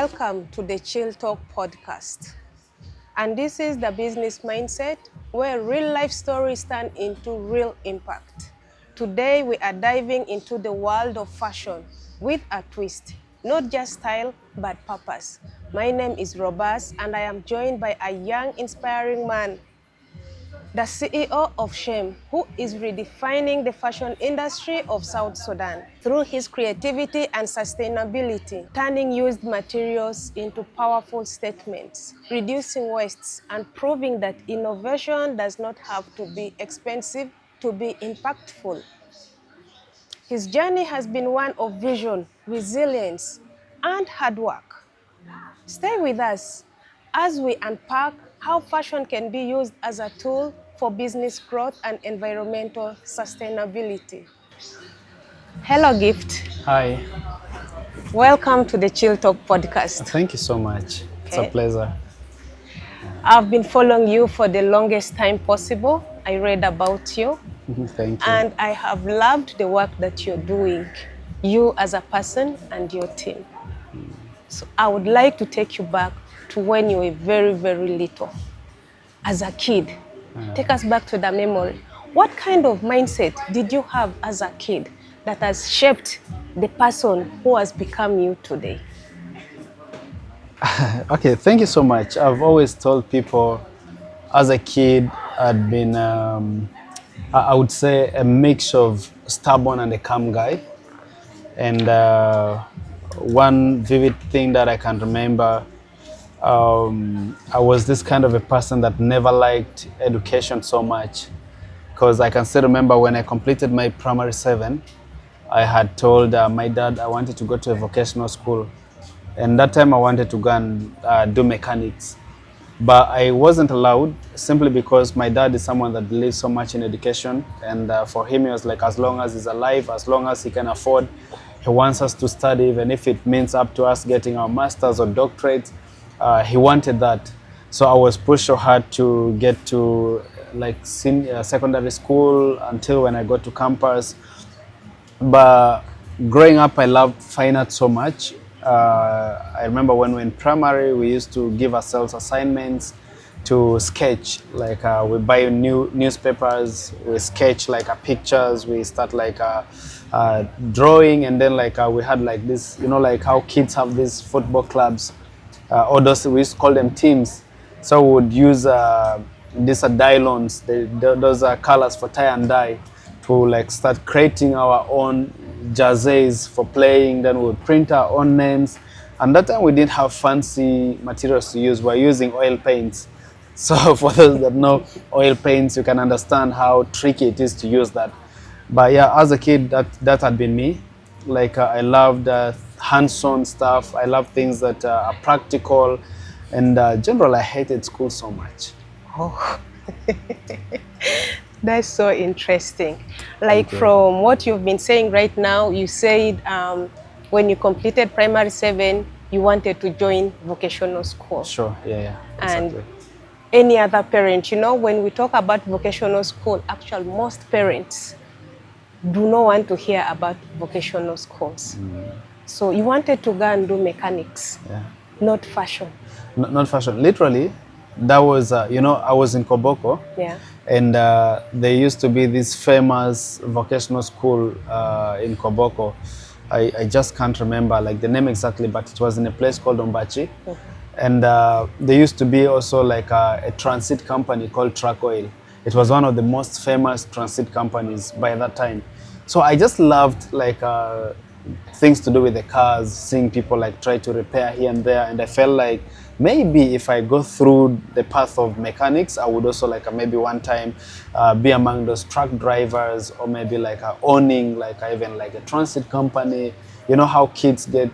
Welcome to the Chill Talk podcast. And this is the business mindset where real life stories turn into real impact. Today we are diving into the world of fashion with a twist, not just style but purpose. My name is Robas and I am joined by a young inspiring man, the CEO of Shem, who is redefining the fashion industry of South Sudan through his creativity and sustainability, turning used materials into powerful statements, reducing wastes, and proving that innovation does not have to be expensive to be impactful. His journey has been one of vision, resilience, and hard work. Stay with us as we unpack how fashion can be used as a tool for business growth and environmental sustainability. Hello, Gift. Hi. Welcome to the Chill Talk podcast. Thank you so much. It's a pleasure. I've been following you for the longest time possible. I read about you. Thank you. And I have loved the work that you're doing, you as a person and your team. So I would like to take you back to when you were very, very little. As a kid, take us back to the memory. What kind of mindset did you have as a kid that has shaped the person who has become you today? Okay, thank you so much. I've always told people as a kid, I'd been, I would say, a mix of stubborn and a calm guy. And one vivid thing that I can remember, I was this kind of a person that never liked education so much, because I can still remember when I completed my primary 7, I had told my dad I wanted to go to a vocational school, and that time I wanted to go and do mechanics, but I wasn't allowed simply because my dad is someone that believes so much in education, and for him it was like, as long as he's alive, as long as he can afford, he wants us to study, even if it means up to us getting our masters or doctorates. He wanted that. So I was pushed so hard to get to secondary school until when I got to campus. But growing up, I loved fine art so much. I remember when we were in primary, we used to give ourselves assignments to sketch. Like we buy new newspapers, we sketch pictures, we start drawing, and then we had this, like how kids have these football clubs. Or those, we used to call them teams. So we would use these dylons, those are colors for tie and dye, to start creating our own jerseys for playing. Then we would print our own names. And that time we didn't have fancy materials to use. We're using oil paints. So for those that know oil paints, you can understand how tricky it is to use that. But yeah, as a kid, that had been me. I loved hands-on stuff. I love things that are practical, and generally I hated school so much. Oh, that's so interesting. From what you've been saying right now, you said when you completed primary 7, you wanted to join vocational school. Sure, yeah, exactly. And any other parent, when we talk about vocational school, actually most parents do not want to hear about vocational schools. So you wanted to go and do mechanics, not fashion. Not fashion. Literally, that was, I was in Koboko, and there used to be this famous vocational school in Koboko. I just can't remember the name exactly, but it was in a place called Ombachi. And there used to be also a transit company called Truck Oil. It was one of the most famous transit companies by that time. So I just loved things to do with the cars, seeing people try to repair here and there, and I felt like maybe if I go through the path of mechanics, I would also maybe one time be among those truck drivers, or maybe owning even a transit company. You know how kids get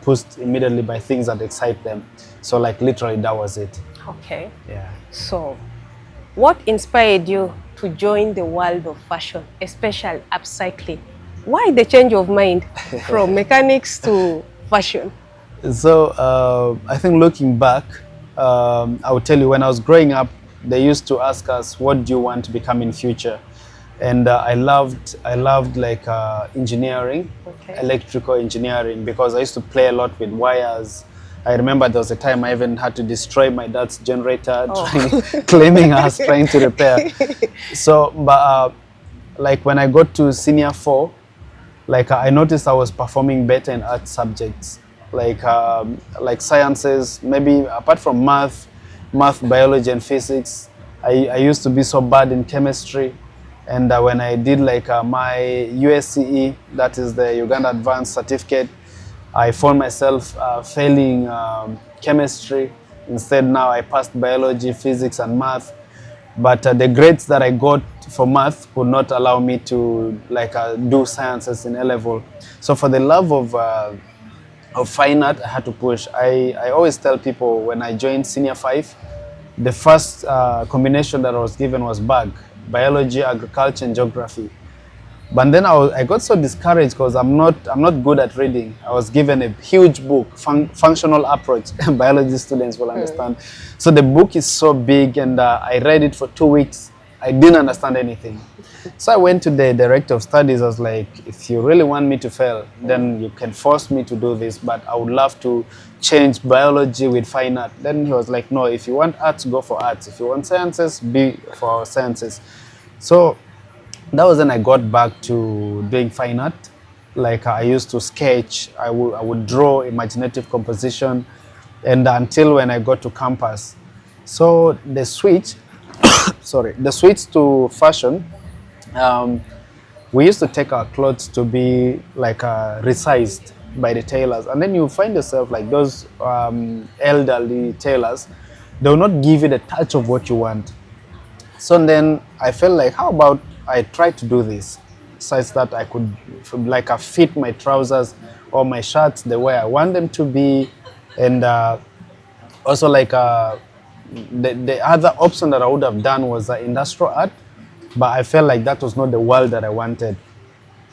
pushed immediately by things that excite them. So literally that was it. Okay. Yeah. So what inspired you to join the world of fashion, especially upcycling? Why the change of mind from mechanics to fashion? So I think looking back, I would tell you, when I was growing up, they used to ask us, what do you want to become in future? And I loved engineering, electrical engineering, because I used to play a lot with wires. I remember there was a time I even had to destroy my dad's generator, Oh. claiming us trying to repair. So, but like when I got to senior 4, like I noticed I was performing better in art subjects, like sciences, maybe apart from math, biology, and physics. I used to be so bad in chemistry, and when I did like my USCE, that is the Uganda Advanced Certificate, I found myself failing chemistry. Instead, now I passed biology, physics, and math. But the grades that I got for math would not allow me to do sciences in A level. So for the love of fine art, I had to push. I always tell people when I joined senior 5, the first combination that I was given was biology, agriculture, and geography. But then I got so discouraged because I'm not good at reading. I was given a huge book, functional approach. Biology students will understand. So the book is so big, and I read it for 2 weeks. I didn't understand anything. So I went to the director of studies. I was like, if you really want me to fail, then you can force me to do this, but I would love to change biology with fine art. Then he was like, no, if you want arts, go for arts. If you want sciences, be for sciences. So that was when I got back to doing fine art. Like I used to sketch, I would draw imaginative composition, and until when I got to campus. So the switch, the switch to fashion, we used to take our clothes to be like resized by the tailors, and then you find yourself like those elderly tailors, they will not give you the touch of what you want. So then I felt like, how about I try to do this such that I could fit my trousers or my shirts the way I want them to be, and also the other option that I would have done was industrial art, but I felt like that was not the world that I wanted.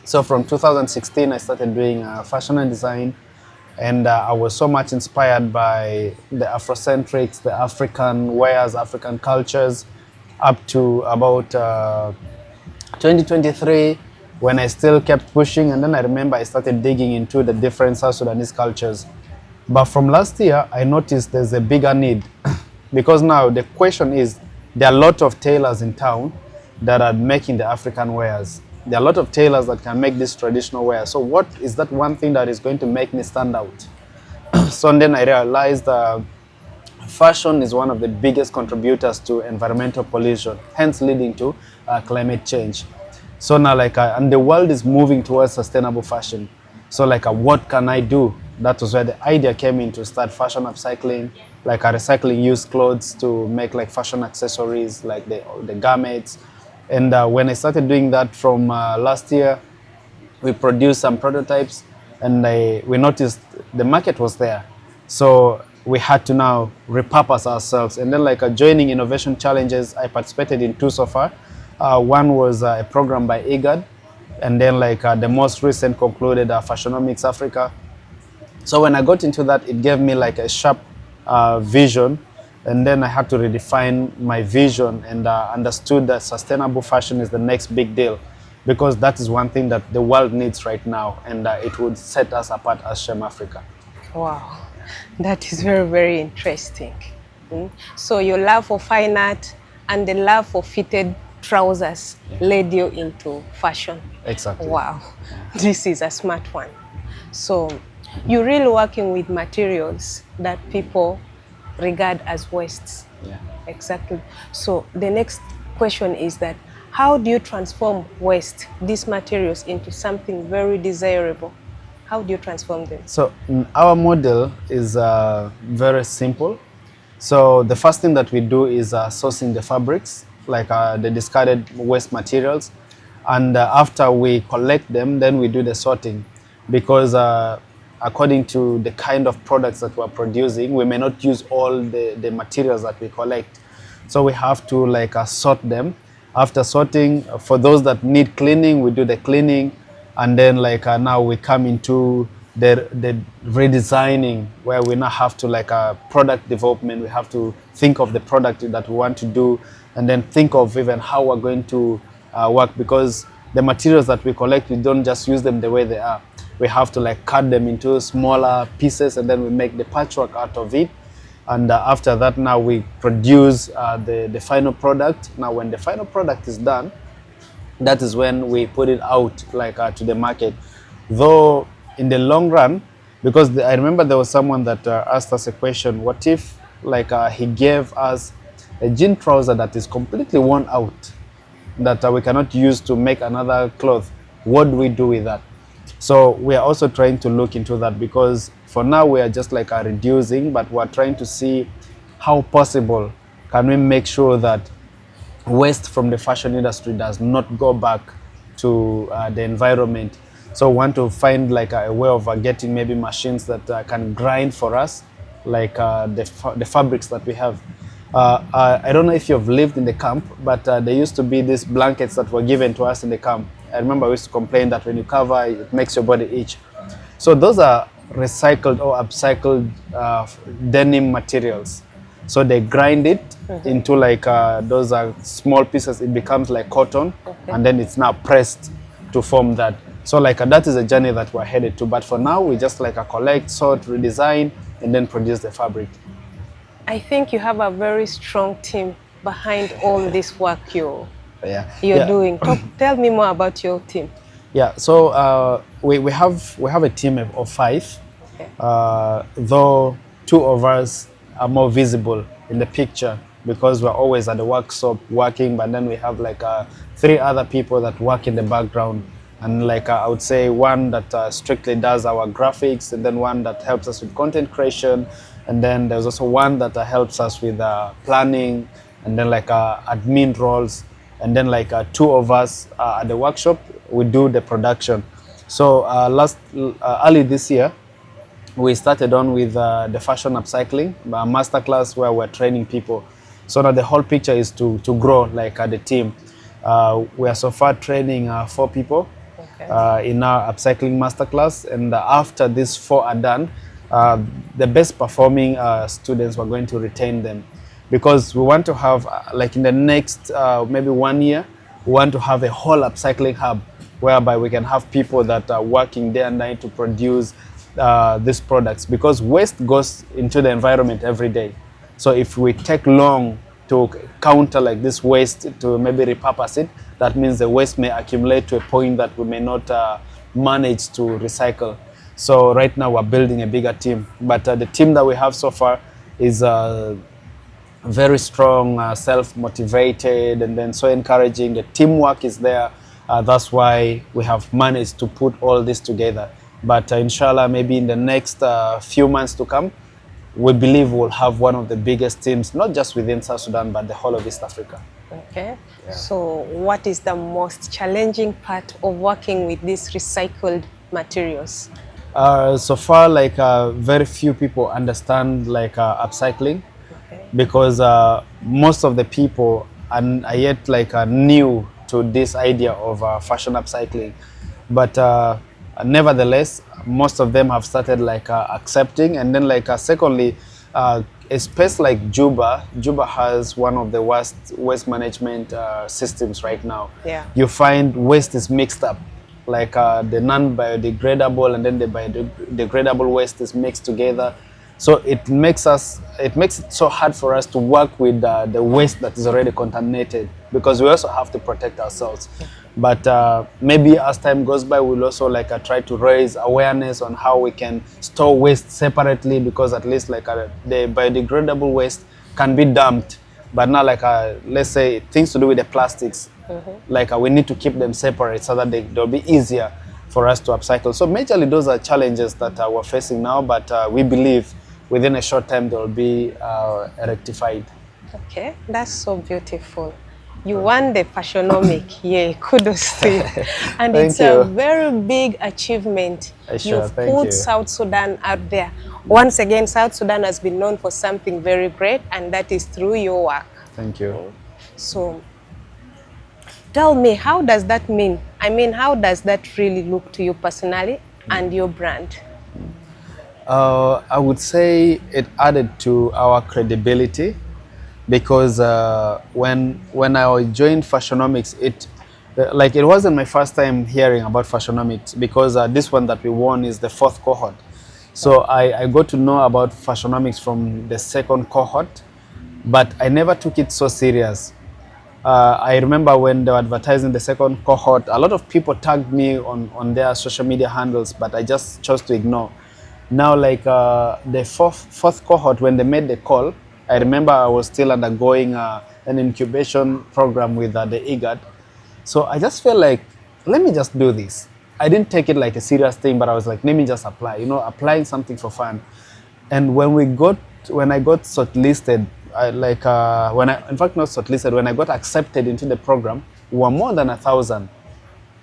So from 2016, I started doing fashion and design, and I was so much inspired by the Afrocentrics, the African wares, African cultures, up to about 2023, when I still kept pushing, and then I remember I started digging into the different South Sudanese cultures. But from last year, I noticed there's a bigger need because now the question is, there are a lot of tailors in town that are making the African wares. There are a lot of tailors that can make this traditional wear. So what is that one thing that is going to make me stand out? So then I realized fashion is one of the biggest contributors to environmental pollution, hence leading to climate change. So now and the world is moving towards sustainable fashion. So what can I do? That was where the idea came in to start fashion upcycling, recycling used clothes to make fashion accessories, like the garments. And when I started doing that from last year, we produced some prototypes, and we noticed the market was there. So we had to now repurpose ourselves. And then joining innovation challenges, I participated in 2 so far. One was a program by IGAD, and then the most recent concluded Fashinomics Africa. So when I got into that, it gave me a sharp vision, and then I had to redefine my vision, and understood that sustainable fashion is the next big deal, because that is one thing that the world needs right now, and it would set us apart as Shem Africa. Wow, that is very, very interesting. So your love for fine art and the love for fitted trousers led you into fashion. Exactly. Wow, this is a smart one. So you're really working with materials that people regard as wastes. Yeah. Exactly. So the next question is that, how do you transform waste, these materials, into something very desirable? How do you transform them? So our model is very simple. So the first thing that we do is sourcing the fabrics, the discarded waste materials. And after we collect them, then we do the sorting, because according to the kind of products that we're producing, we may not use all the materials that we collect. So we have to sort them. After sorting, for those that need cleaning, we do the cleaning. And then now we come into the redesigning, where we now have to product development. We have to think of the product that we want to do, and then think of even how we're going to work, because the materials that we collect, we don't just use them the way they are. we have to like cut them into smaller pieces, and then we make the patchwork out of it. And after that, now we produce the final product. Now when the final product is done, that is when we put it out like to the market. Though in the long run, because I remember there was someone that asked us a question: what if like he gave us a jean trouser that is completely worn out, that we cannot use to make another cloth? What do we do with that? So we are also trying to look into that, because for now we are just like reducing, but we're trying to see how possible can we make sure that waste from the fashion industry does not go back to the environment. So we want to find like a way of getting maybe machines that can grind for us, like the fabrics that we have. I don't know if you've lived in the camp, but there used to be these blankets that were given to us in the camp. I remember we used to complain that when you cover, it makes your body itch. So those are recycled or upcycled denim materials. So they grind it into like those are small pieces. It becomes like cotton, and then it's now pressed to form that. So like that is a journey that we're headed to. But for now, we just like collect, sort, redesign, and then produce the fabric. I think you have a very strong team behind all this work you're doing. Tell me more about your team. Yeah, so we have a team of 5, though 2 of us are more visible in the picture because we're always at the workshop working, but then we have like 3 other people that work in the background, and like I would say 1 that strictly does our graphics, and then 1 that helps us with content creation, and then there's also 1 that helps us with planning, and then like admin roles, and then like 2 of us at the workshop, we do the production. So early this year, we started on with the fashion upcycling masterclass, where we're training people. So now the whole picture is to grow like the team. We are so far training 4 people in our upcycling masterclass, and after these 4 are done, the best performing students, we're going to retain them, because we want to have like in the next maybe 1 year, we want to have a whole upcycling hub whereby we can have people that are working day and night to produce these products, because waste goes into the environment every day. So if we take long to counter like this waste, to maybe repurpose it, that means the waste may accumulate to a point that we may not manage to recycle. So right now we're building a bigger team, but the team that we have so far is very strong, self-motivated, and then so encouraging. The teamwork is there. That's why we have managed to put all this together. But inshallah, maybe in the next few months to come, we believe we'll have one of the biggest teams, not just within South Sudan, but the whole of East Africa. Okay. Yeah. So what is the most challenging part of working with these recycled materials? So far, like very few people understand like upcycling, because most of the people are yet like new to this idea of fashion upcycling. But nevertheless, most of them have started like accepting, and then like secondly, a space like Juba has one of the worst waste management systems right now. Yeah. You find waste is mixed up, like the non-biodegradable and then the biodegradable waste is mixed together. So it makes it so hard for us to work with the waste that is already contaminated, because we also have to protect ourselves. But maybe as time goes by, we'll also like try to raise awareness on how we can store waste separately, because at least like the biodegradable waste can be dumped. But now like let's say things to do with the plastics, like we need to keep them separate so that they'll be easier for us to upcycle. So majorly those are challenges that we're facing now, but we believe within a short time they'll be rectified. Okay, that's so beautiful. You won the Fashinomics. Yeah, kudos to you. And it's a very big achievement. You've put South Sudan out there. Once again, South Sudan has been known for something very great, and that is through your work. Thank you. So tell me, how does that mean? I mean, how does that really look to you personally and your brand? I would say it added to our credibility, because when I joined Fashinomics, like it wasn't my first time hearing about Fashinomics, because this one that we won is the 4th cohort. So I got to know about Fashinomics from the 2nd cohort, but I never took it so serious. I remember when they were advertising the 2nd cohort, a lot of people tagged me on their social media handles, but I just chose to ignore. Now, like the 4th cohort, when they made the call, I remember I was still undergoing an incubation program with the IGAD. So I just felt like, let me just do this. I didn't take it like a serious thing, but I was like, let me just apply, applying something for fun. And when I got shortlisted, in fact not shortlisted, when I got accepted into the program, we were more than 1,000.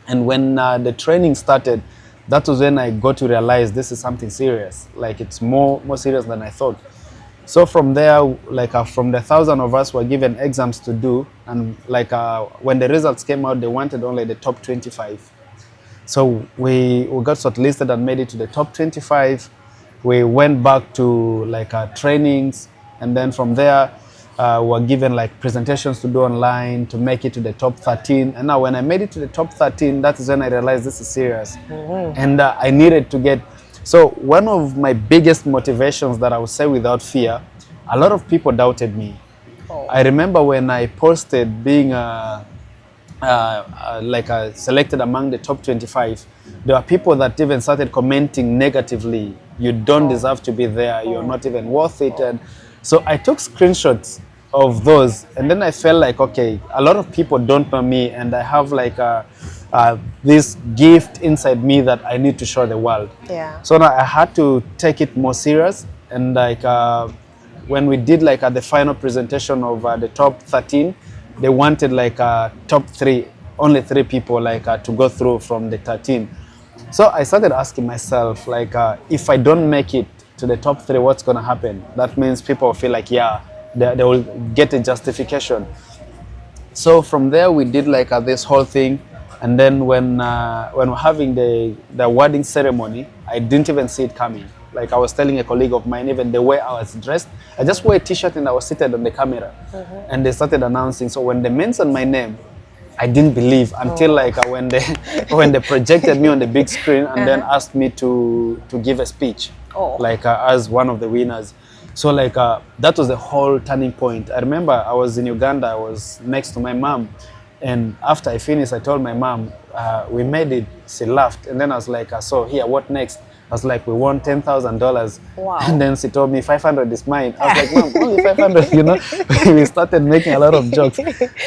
And when the training started, that was when I got to realize this is something serious. Like it's more serious than I thought. So from there, from the 1,000 of us were given exams to do, and when the results came out, they wanted only the top 25. So we got shortlisted and made it to the top 25. We went back to trainings, and then from there we were given presentations to do online to make it to the top 13. And now when I made it to the top 13, that is when I realized this is serious. And I needed to get. So one of my biggest motivations, that I would say without fear, a lot of people doubted me. I remember when I posted being selected among the top 25, there were people that even started commenting negatively. You don't deserve to be there. You're not even worth it. And so I took screenshots of those, and then I felt like, okay, a lot of people don't know me, and I have this gift inside me that I need to show the world. Yeah. So now I had to take it more serious, and when we did at the final presentation of the top 13, they wanted top 3, only 3 people to go through from the 13. So I started asking myself if I don't make it to the top 3, what's going to happen? That means people will feel like, yeah, they will get a justification. So from there we did this whole thing, and then when we're having the awarding ceremony, I didn't even see it coming. I was telling a colleague of mine, even the way I was dressed, I just wore a t-shirt and I was seated on the camera. And they started announcing. So when they mentioned my name, I didn't believe until when they projected me on the big screen and then asked me to give a speech, as one of the winners. So that was the whole turning point. I remember I was in Uganda, I was next to my mom, and after I finished, I told my mom, we made it. She laughed, and then I was like, so here, what next? I was like, we won $10,000. Wow. And then she told me 500 is mine. I was like, Mom, only 500, We started making a lot of jokes.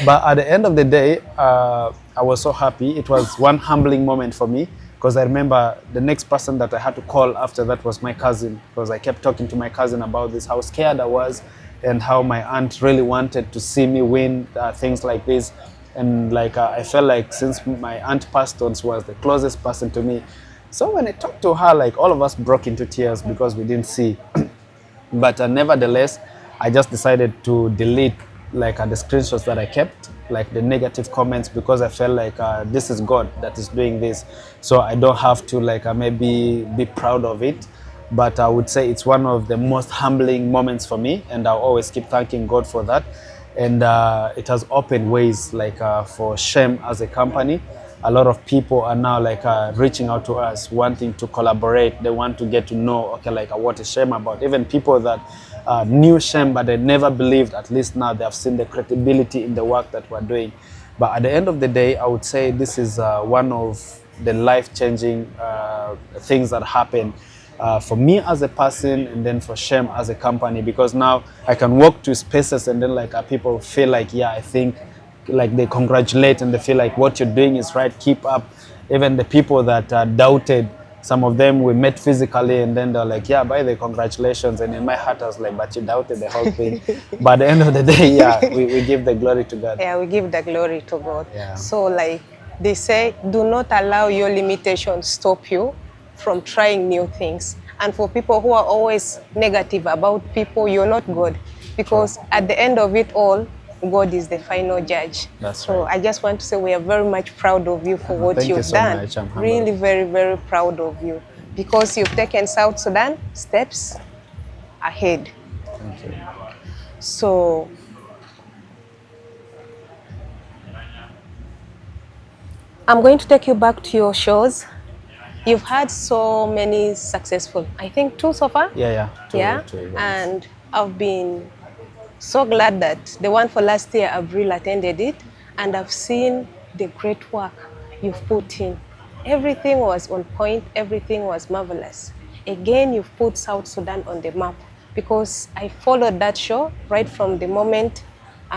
But at the end of the day, I was so happy. It was one humbling moment for me, because I remember the next person that I had to call after that was my cousin, because I kept talking to my cousin about this, how scared I was, and how my aunt really wanted to see me win things like this. And I felt like since my aunt passed on, she was the closest person to me. So when I talked to her, all of us broke into tears because we didn't see. But nevertheless, I just decided to delete the screenshots that I kept, the negative comments, because I felt like this is God that is doing this. So I don't have to maybe be proud of it. But I would say it's one of the most humbling moments for me, and I'll always keep thanking God for that. And it has opened ways for Shem as a company. A lot of people are now reaching out to us, wanting to collaborate. They want to get to know, okay, what is Shem about? Even people that knew Shem, but they never believed, at least now they have seen the credibility in the work that we're doing. But at the end of the day, I would say this is one of the life-changing things that happen for me as a person, and then for Shem as a company, because now I can walk to spaces and then people feel like, yeah, I think they congratulate and they feel like what you're doing is right, keep up. Even the people that doubted, some of them we met physically, and then they're like, yeah, by the congratulations. And in my heart I was like, but you doubted the whole thing. But at the end of the day, yeah, we give the glory to God. Yeah, we give the glory to God. Yeah. So they say, do not allow your limitations stop you from trying new things. And for people who are always negative about people, you're not God, because at the end of it all, God is the final judge. That's so right. I just want to say we are very much proud of you for what Thank you you've so done. much. I'm humbled. Really very, very proud of you, because you've taken South Sudan steps ahead. Thank you. So, . 。 . 。 . 。 . 。 . 。 . 。 . 。 . 。 . 。 . 。 . 。 . 。 . 。 . 。 . 。 . 。 . 。 . 。 . 。 . 。 . 。 . 。 Thank you. 。 So I'm going to take you back to your shows. You've had so many successful, I think 2 so far? Yeah, Yeah. two events. And I've been so glad that the one for last year, I've really attended it, and I've seen the great work you've put in. Everything was on point, everything was marvelous. Again, you've put South Sudan on the map, because I followed that show right from the moment,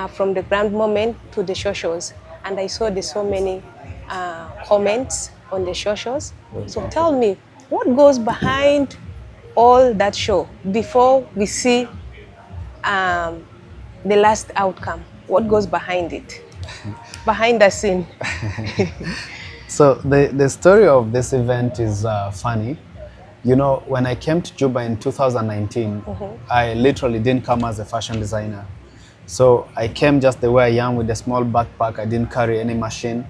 from the grand moment to the shows, and I saw there's so many comments on the shows. So tell me, what goes behind all that show before we see the last outcome? What goes behind it? Behind the scene. So the story of this event is funny. You know, when I came to Juba in 2019, I literally didn't come as a fashion designer. So I came just the way I am with a small backpack. I didn't carry any machine.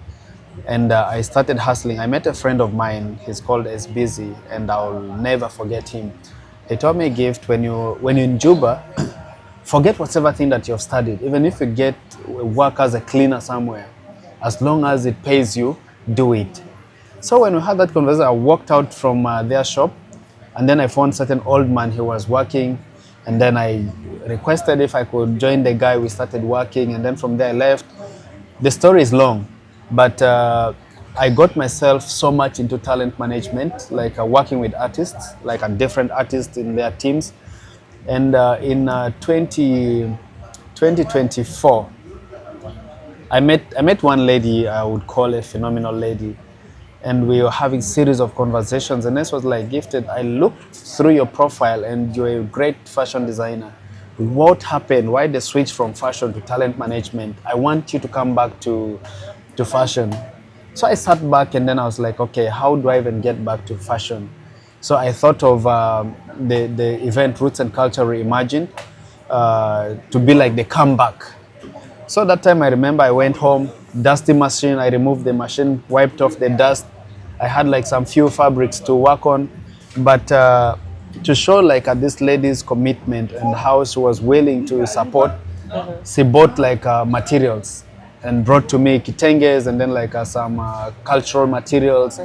And I started hustling. I met a friend of mine, he's called SBZ, and I'll never forget him. He told me a gift: when you're in Juba, forget whatever thing that you've studied. Even if you get work as a cleaner somewhere, as long as it pays you, do it. So when we had that conversation, I walked out from their shop, and then I found certain old man. He was working, and then I requested if I could join the guy. We started working, and then from there I left. The story is long, but I got myself so much into talent management, like working with artists, like different artists in their teams. And in 2024, I met one lady I would call a phenomenal lady, and we were having series of conversations. And this was like, Gifted, I looked through your profile and you're a great fashion designer. What happened? Why the switch from fashion to talent management? I want you to come back to fashion. So I sat back and then I was like, okay, how do I even get back to fashion? So I thought of the event Roots and Culture Reimagined to be like the comeback. So that time I remember I went home, dusty machine, I removed the machine, wiped off the dust. I had like some few fabrics to work on, but to show like this lady's commitment and how she was willing to support, she bought like materials and brought to me kitenges and then like some cultural materials,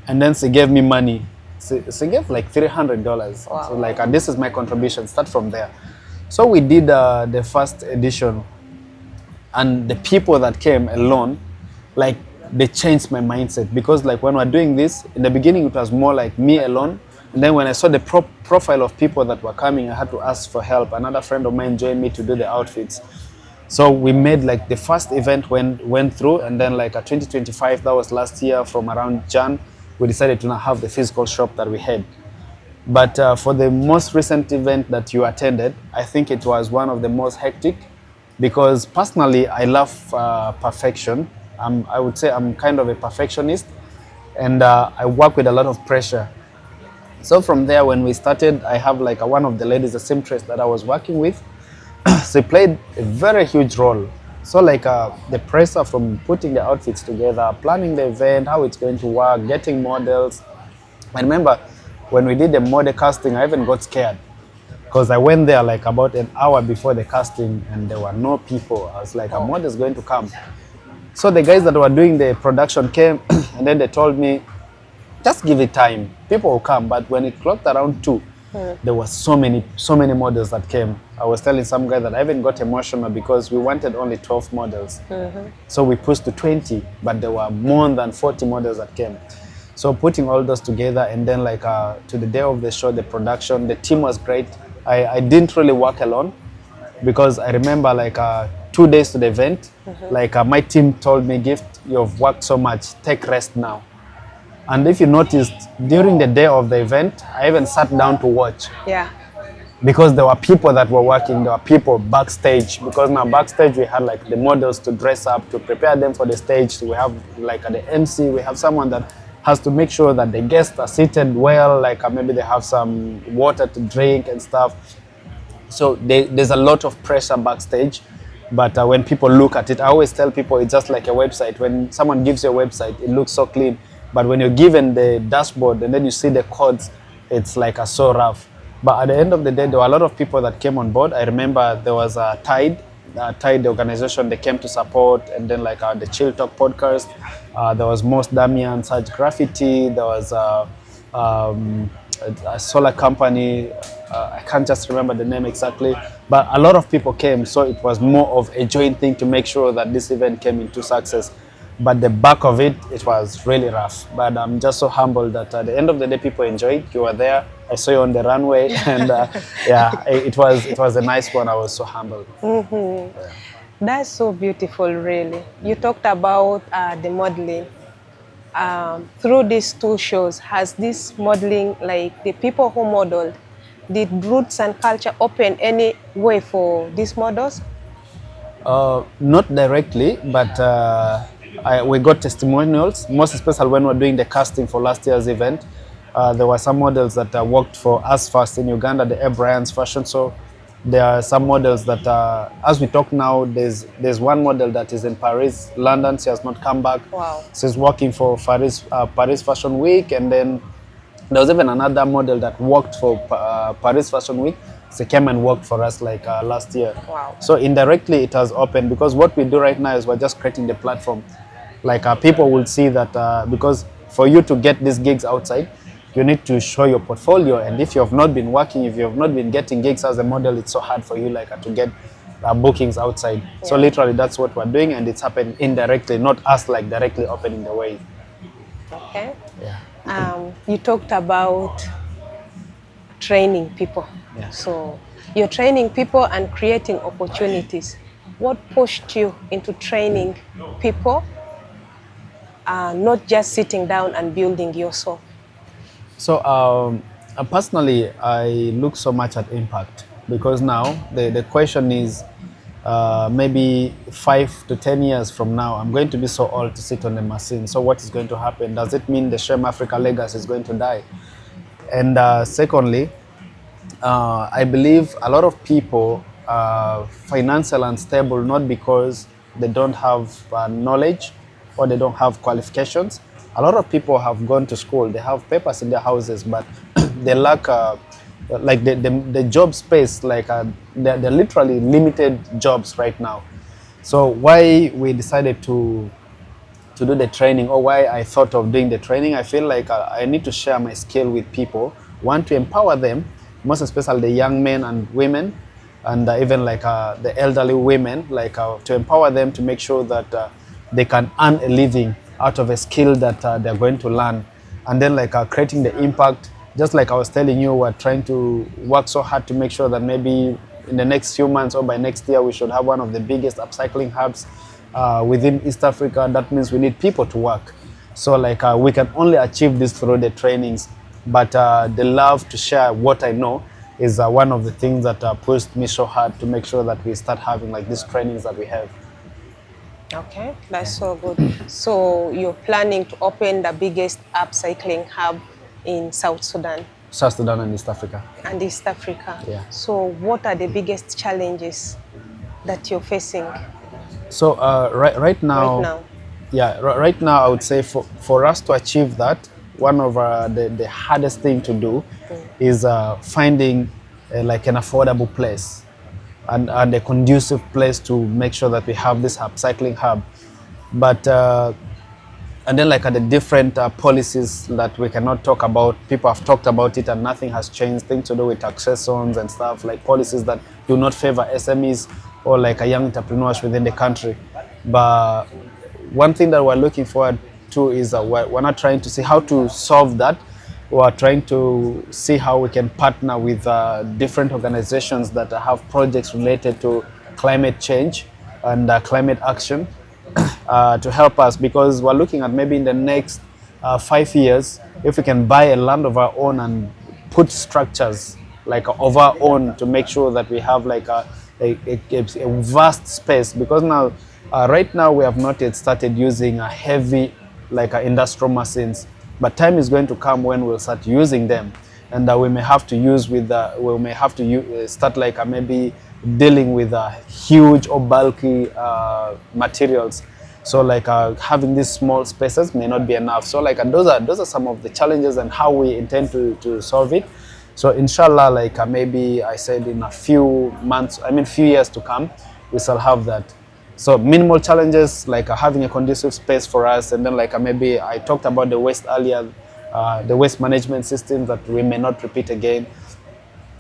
and then she gave me money. She gave like $300. Wow. So like this is my contribution. Start from there. So we did the first edition, and the people that came alone, like they changed my mindset, because like when we're doing this, in the beginning it was more like me alone, and then when I saw the profile of people that were coming, I had to ask for help. Another friend of mine joined me to do the outfits. So we made like the first event went through, and then like 2025, that was last year, from around Jan, we decided to not have the physical shop that we had. But for the most recent event that you attended, I think it was one of the most hectic, because personally I love perfection. I would say I'm kind of a perfectionist, and I work with a lot of pressure. So from there, when we started, I have like one of the ladies, the seamstress that I was working with, she played a very huge role. So like the pressure from putting the outfits together, planning the event, how it's going to work, getting models. I remember when we did the model casting, I even got scared, because I went there like about an hour before the casting and there were no people. I was like, a model is going to come. So the guys that were doing the production came and then they told me, just give it time, people will come. But when it clocked around 2, there were so many models that came. I was telling some guy that I even got emotional, because we wanted only 12 models. So we pushed to 20, but there were more than 40 models that came. So putting all those together, and then like to the day of the show, the production, the team was great. I didn't really work alone, because I remember like 2 days to the event, like my team told me, Gift, you've worked so much, take rest now. And if you noticed, during the day of the event, I even sat down to watch. Yeah. Because there were people that were working, there were people backstage, because now backstage we had like the models to dress up, to prepare them for the stage. We have like the MC, we have someone that has to make sure that the guests are seated well, like maybe they have some water to drink and stuff. So there's a lot of pressure backstage. But when people look at it, I always tell people it's just like a website. When someone gives you a website, it looks so clean. But when you're given the dashboard and then you see the codes, it's like so rough. But at the end of the day, there were a lot of people that came on board. I remember there was a Tide. Tide, the organization, they came to support, and then like the Chill Talk podcast, there was Most Damian, Such Graffiti, there was a solar company, I can't just remember the name exactly, but a lot of people came, so it was more of a joint thing to make sure that this event came into success. But the back of it, it was really rough. But I'm just so humbled that at the end of the day, people enjoyed. You were there. I saw you on the runway, and yeah, it was a nice one. I was so humbled. That's so beautiful, really. You talked about the modeling. Through these two shows, has this modeling, like the people who modeled, did roots and culture open any way for these models? Not directly, but we got testimonials, most especially when we were doing the casting for last year's event. There were some models that worked for us first in Uganda, the Brian's fashion show. There are some models that, as we talk now, there's one model that is in Paris, London. She has not come back. Wow. She's working for Paris Fashion Week, and then there was even another model that worked for Paris Fashion Week. She came and worked for us like last year. Wow. So indirectly it has opened, because what we do right now is we're just creating the platform. Like people will see that because for you to get these gigs outside, you need to show your portfolio, and if you have not been working, if you have not been getting gigs as a model, it's so hard for you like to get bookings outside. Yeah. So literally that's what we're doing, and it's happened indirectly, not us like directly opening the way. Okay. Yeah. You talked about training people. Yeah. So you're training people and creating opportunities. What pushed you into training people, not just sitting down and building yourself? So personally, I look so much at impact, because now the question is maybe 5 to 10 years from now, I'm going to be so old to sit on the machine. So what is going to happen? Does it mean the Shem Africa legacy is going to die? And secondly, I believe a lot of people are financially unstable, not because they don't have knowledge or they don't have qualifications. A lot of people have gone to school, they have papers in their houses, but they lack like the job space, like they're literally limited jobs right now. So why we decided to do the training, or why I thought of doing the training, I feel like I need to share my skill with people, want to empower them, most especially the young men and women, and even like the elderly women, like to empower them to make sure that they can earn a living out of a skill that they're going to learn. And then like creating the impact, just like I was telling you, we're trying to work so hard to make sure that maybe in the next few months or by next year, we should have one of the biggest upcycling hubs within East Africa. That means we need people to work. So like we can only achieve this through the trainings, but the love to share what I know is one of the things that pushed me so hard to make sure that we start having like these trainings that we have. Okay, that's so good. So you're planning to open the biggest upcycling hub in South Sudan? South Sudan and East Africa. And East Africa. Yeah. So what are the biggest challenges that you're facing? So right now, yeah, right now I would say for us to achieve that, one of the hardest thing to do is finding like an affordable place and a conducive place to make sure that we have this upcycling hub. But and then like the different policies that we cannot talk about, people have talked about it and nothing has changed, things to do with taxations and stuff, like policies that do not favor SMEs or like a young entrepreneurs within the country. But one thing that we're looking forward to is we're not trying to see how to solve that. We're trying to see how we can partner with different organizations that have projects related to climate change and climate action to help us, because we're looking at maybe in the next 5 years, if we can buy a land of our own and put structures like of our own to make sure that we have like a vast space, because now right now we have not yet started using a heavy like industrial machines, but time is going to come when we'll start using them, and we may have to use with we may have to start like maybe dealing with huge or bulky materials. So like having these small spaces may not be enough. So like those are some of the challenges and how we intend to solve it. So inshallah, like maybe I said in a few months, I mean few years to come, we shall have that. So minimal challenges like having a conducive space for us, and then like maybe I talked about the waste earlier, the waste management system that we may not repeat again,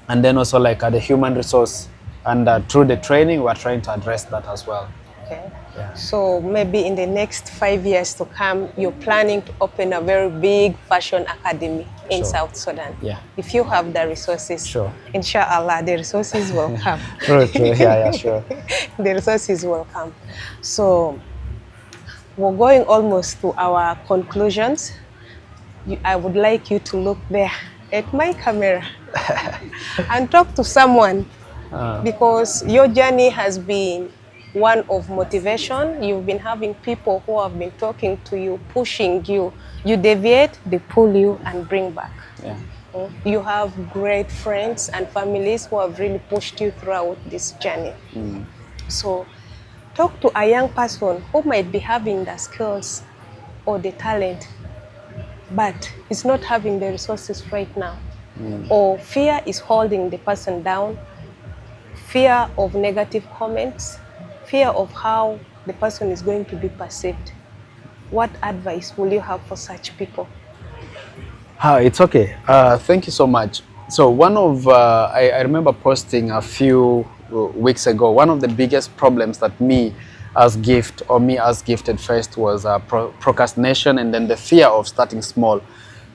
and then also like the human resource, and through the training we're trying to address that as well. Okay. Yeah. So maybe in the next 5 years to come, you're planning to open a very big fashion academy in Sure. South Sudan. Yeah. If you have the resources, Sure. inshallah, the resources will come. True, yeah, sure. The resources will come. So we're going almost to our conclusions. I would like you to look there at my camera and talk to someone, because your journey has been one of motivation. You've been having people who have been talking to you, pushing you. You deviate, they pull you and bring back. Yeah. You have great friends and families who have really pushed you throughout this journey. So talk to a young person who might be having the skills or the talent, but is not having the resources right now. Or fear is holding the person down, fear of negative comments, fear of how the person is going to be perceived. What advice will you have for such people? It's okay. Thank you so much. So one of, I remember posting a few weeks ago, one of the biggest problems that me as gifted first was procrastination, and then the fear of starting small.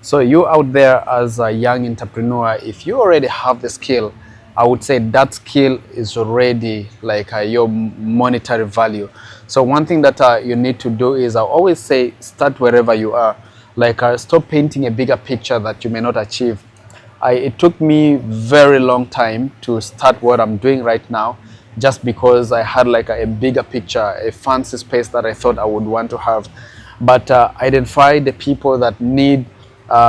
So you out there as a young entrepreneur, if you already have the skill, I would say that skill is already like your monetary value. So one thing that you need to do is, I always say, start wherever you are. Like stop painting a bigger picture that you may not achieve. It took me very long time to start what I'm doing right now, just because I had like a bigger picture, a fancy space that I thought I would want to have. But identify the people that need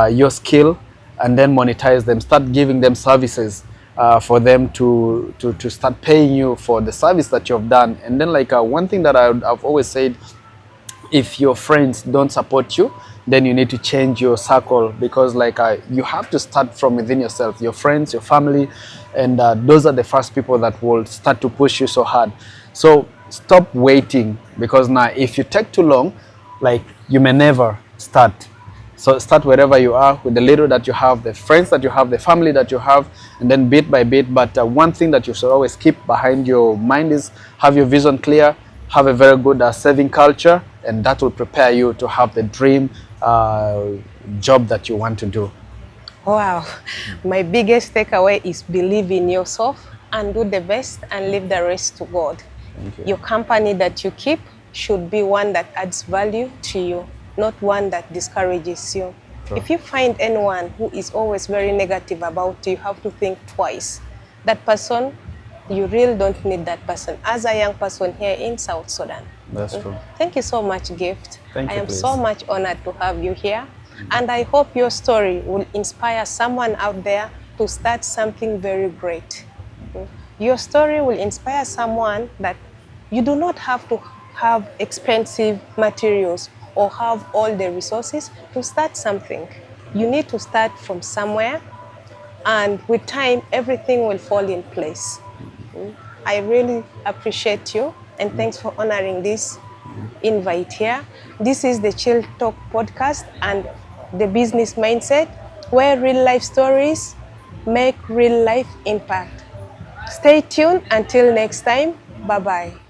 your skill, and then monetize them. Start giving them services for them to start paying you for the service that you've done. And then like one thing that I've always said, if your friends don't support you, then you need to change your circle, because like you have to start from within yourself, your friends, your family, and those are the first people that will start to push you so hard. So stop waiting, because now if you take too long, like you may never start. So start wherever you are, with the little that you have, the friends that you have, the family that you have, and then bit by bit. But one thing that you should always keep behind your mind is have your vision clear, have a very good saving culture, and that will prepare you to have the dream job that you want to do. Wow. My biggest takeaway is believe in yourself and do the best and leave the rest to God. Thank you. Your company that you keep should be one that adds value to you, not one that discourages you. Sure. If you find anyone who is always very negative about you, you have to think twice. That person, you really don't need that person as a young person here in South Sudan. That's true. Thank you so much, Gift. Thank I you, am please. so much honored to have you here. And I hope your story will inspire someone out there to start something very great. Your story will inspire someone that you do not have to have expensive materials or have all the resources to start something. You need to start from somewhere, and with time, everything will fall in place. I really appreciate you, and thanks for honoring this invite here. This is the Chill Talk podcast and the business mindset, where real life stories make real life impact. Stay tuned until next time. Bye-bye.